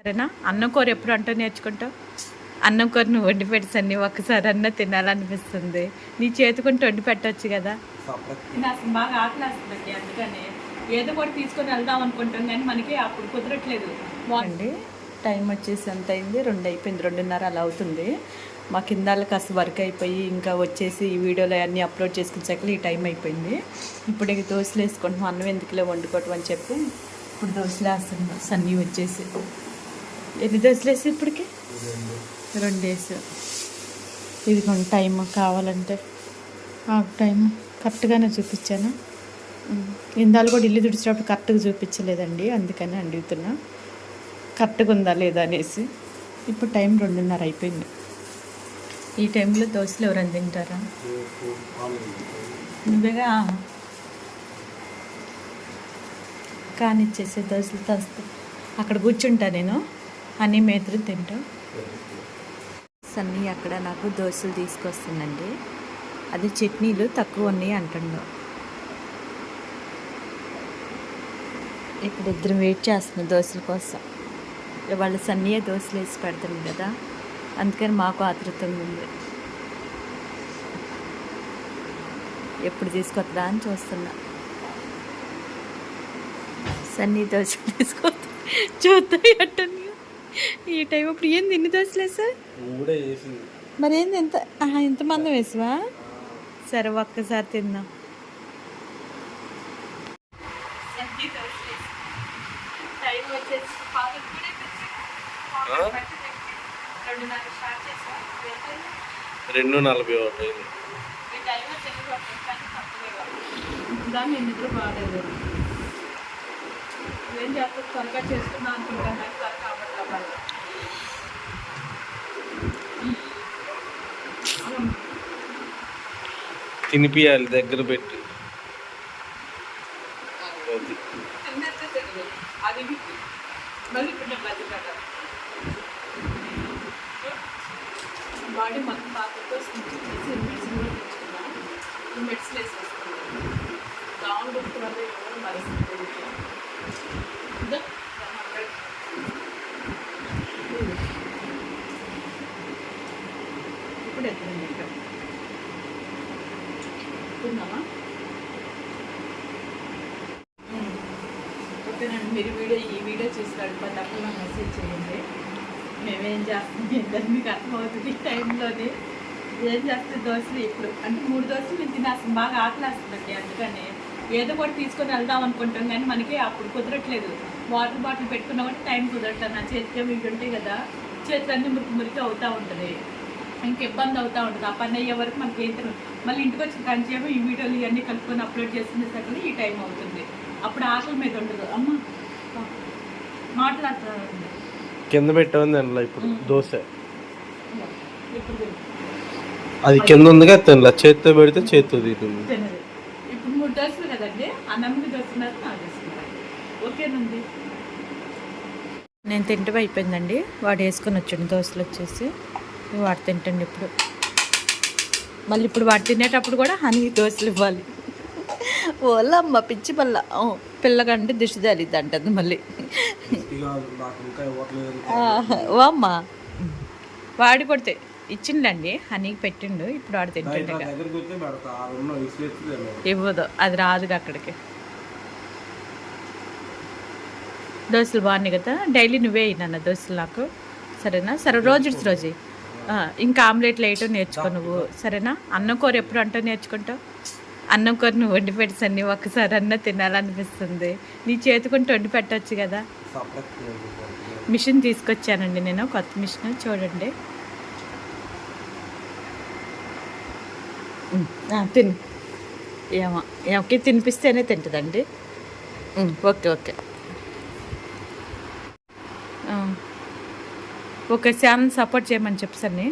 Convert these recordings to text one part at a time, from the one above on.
సరేనా? అన్నం కూర ఎప్పుడు అంటూ నేర్చుకుంటావు? అన్నం కూర నువ్వు వండి పెట్టసన్ని ఒక్కసారి అన్న తినాలనిపిస్తుంది. నీ చేతుకుంటూ వండి పెట్టవచ్చు కదా. నాకు బాగా ఆకలి వస్తుందండి, అందుకని ఏదో కూడా తీసుకొని వెళ్దాం అనుకుంటాం కానీ మనకి అప్పుడు కుదరట్లేదు. బాగుండి టైం వచ్చేసి ఎంత అయింది? 2 అయిపోయింది, 2:30 అలా అవుతుంది. మా కిందాల కాస్త వర్క్ అయిపోయి ఇంకా వచ్చేసి ఈ వీడియోలో అన్నీ అప్లోడ్ చేసుకునేసరికి ఈ టైం అయిపోయింది. ఇప్పుడు ఇక దోశలు వేసుకుంటున్నాం, అన్నం ఎందుకులో వండుకోవటం అని చెప్పి ఇప్పుడు దోశలు వేస్తున్నాం. సన్నీ వచ్చేసి ఎన్ని దోశలు వేసి ఇప్పటికి 2 వేసి ఇది కొంచెం టైం కావాలంటే టైం కరెక్ట్గానే చూపించాను. ఇందాలు కూడా ఇల్లు తుడిచినప్పుడు కరెక్ట్గా చూపించలేదండి, అందుకని అడుగుతున్నా కరెక్ట్గా ఉందా లేదా అనేసి. ఇప్పుడు టైం 2:30 అయిపోయింది. ఈ టైంలో దోశలు ఎవరైనా తింటారా? నువ్వేగా కానిచ్చేసే దోశలు తెస్తా. అక్కడ కూర్చుంటా నేను, అన్నీ మేతులు తింటా. సన్నీ అక్కడ నాకు దోశలు తీసుకొస్తుందండి. అది చట్నీలు తక్కువ ఉన్నాయి అంటుండో. ఇప్పుడు ఇద్దరు వెయిట్ చేస్తున్నాం దోశల కోసం. వాళ్ళు సన్నీయే దోశలు వేసి పెడతాను కదా, అందుకని మాకు ఆతృతంగా ఉంది. ఎప్పుడు తీసుకొద్దా అని చూస్తున్నా. సన్నీ దోశలు తీసుకొస్తా చూద్దాం ఎట్టని. ఈ టైం ఇప్పుడు ఏంది ఇన్ని దోశలు వేసా? మరి ఏంది ఎంతమంది వేసావా? సరే ఒక్కసారి తిందాం. టైం వచ్చేసి 2:41. దాన్ని నిద్ర బాగాలేదు. ఏం చేస్తా త్వరగా చేసుకున్నా అనుకుంటాను కానీ త్వరగా అవ్వట్లేదు. తినిపియాలి దగ్గర పెట్టి. అది మళ్ళీ ఇప్పుడు బతికాట బాడీ మొత్తం బాగా మెడిసిన్ కూడా తెచ్చుకున్నాను. ఈ మెడిసిన్ వేసేసుకున్నాను. డౌన్ బుక్ వల్ల ఎవరు పరిస్థితి ఇప్పుడు ఎత్తండి ఇక్కడ తిన్నామా? ఓకేనండి, మీరు ఈ వీడియో చూసి తప్పకుండా నాకు మెసేజ్ చేయండి. మేమేం చేస్తాం ఏంటని మీకు అర్థమవుతుంది. ఈ టైంలోనే ఏం చేస్తే దోశలు ఇప్పుడు అంటే 3 దోశలు మేము తినేస్తాం. బాగా ఆకలి వస్తుందండి, అందుకని ఏదో కూడా తీసుకొని వెళ్దాం అనుకుంటాం కానీ మనకి అప్పుడు కుదరట్లేదు. వాటర్ బాటిల్ పెట్టుకున్నా కూడా టైం కుదరట్లేదు. నా చేతికి ఇవి ఉంటాయి కదా, చేతులన్నీ మురికి అవుతూ ఉంటుంది, ఇంక ఇబ్బంది అవుతూ ఉంటుంది. ఆ పని అయ్యే వరకు మనకి ఏం తెలియదు. మళ్ళీ ఇంటికి వచ్చిన కంచేమో ఈ వీడియోలు ఇవన్నీ కలుపుకొని అప్లోడ్ చేసుకునేసరికి ఈ టైం అవుతుంది. అప్పుడు ఆకలి మీద ఉండదు. అమ్మ మాట్లాడుతుంది కింద పెట్టామని దానిలో ఇప్పుడు దోశ అది కింద ఉందిగా తినలా, చేత్తో పెడితే చేత్తో తింటుంది. ఇప్పుడు 3 దోశలు కదండి, అన్నంకి దోస్తున్నారు, నాకు దోస్తున్నారు. ఓకేనండి, నేను తింటే అయిపోయిందండి. వాడు వేసుకొని వచ్చాడు దోశలు వచ్చేసి, వాడు తింటండి ఇప్పుడు. మళ్ళీ ఇప్పుడు వాడు తినేటప్పుడు కూడా హనీ దోశలు ఇవ్వాలి. ఓలమ్మ పిచ్చి పిల్లకంటే దిష్టి తగిలిద్ది అంటుంది మళ్ళీ. ఓ అమ్మ వాడి కొడితే ఇచ్చిండండి, హనీకి పెట్టిండు. ఇప్పుడు వాడు తింటుండే ఇవ్వదు, అది రాదుగా అక్కడికి. దోశలు బాగున్నాయి కదా, డైలీ నువ్వే అయినా దోశలు నాకు, సరేనా? సరే రోజు ఇంకా ఆమ్లెట్లు వేయటం నేర్చుకో నువ్వు, సరేనా? అన్నం కూర ఎప్పుడు అంటూ నేర్చుకుంటావు? అన్నం కూర నువ్వు వండి పెట్టసన్ని ఒక్కసారి అన్న తినాలనిపిస్తుంది. నీ చేతుకుంటూ వండి పెట్టవచ్చు కదా. మిషన్ తీసుకొచ్చానండి నేను, కొత్త మిషన్ చూడండి. తిను, ఏమోకి తినిపిస్తేనే తింటుందండి. ఓకే ఒక ఛానల్ సపోర్ట్ చేయమని చెప్పు సన్ని.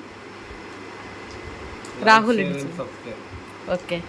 రాహుల్ ఓకే.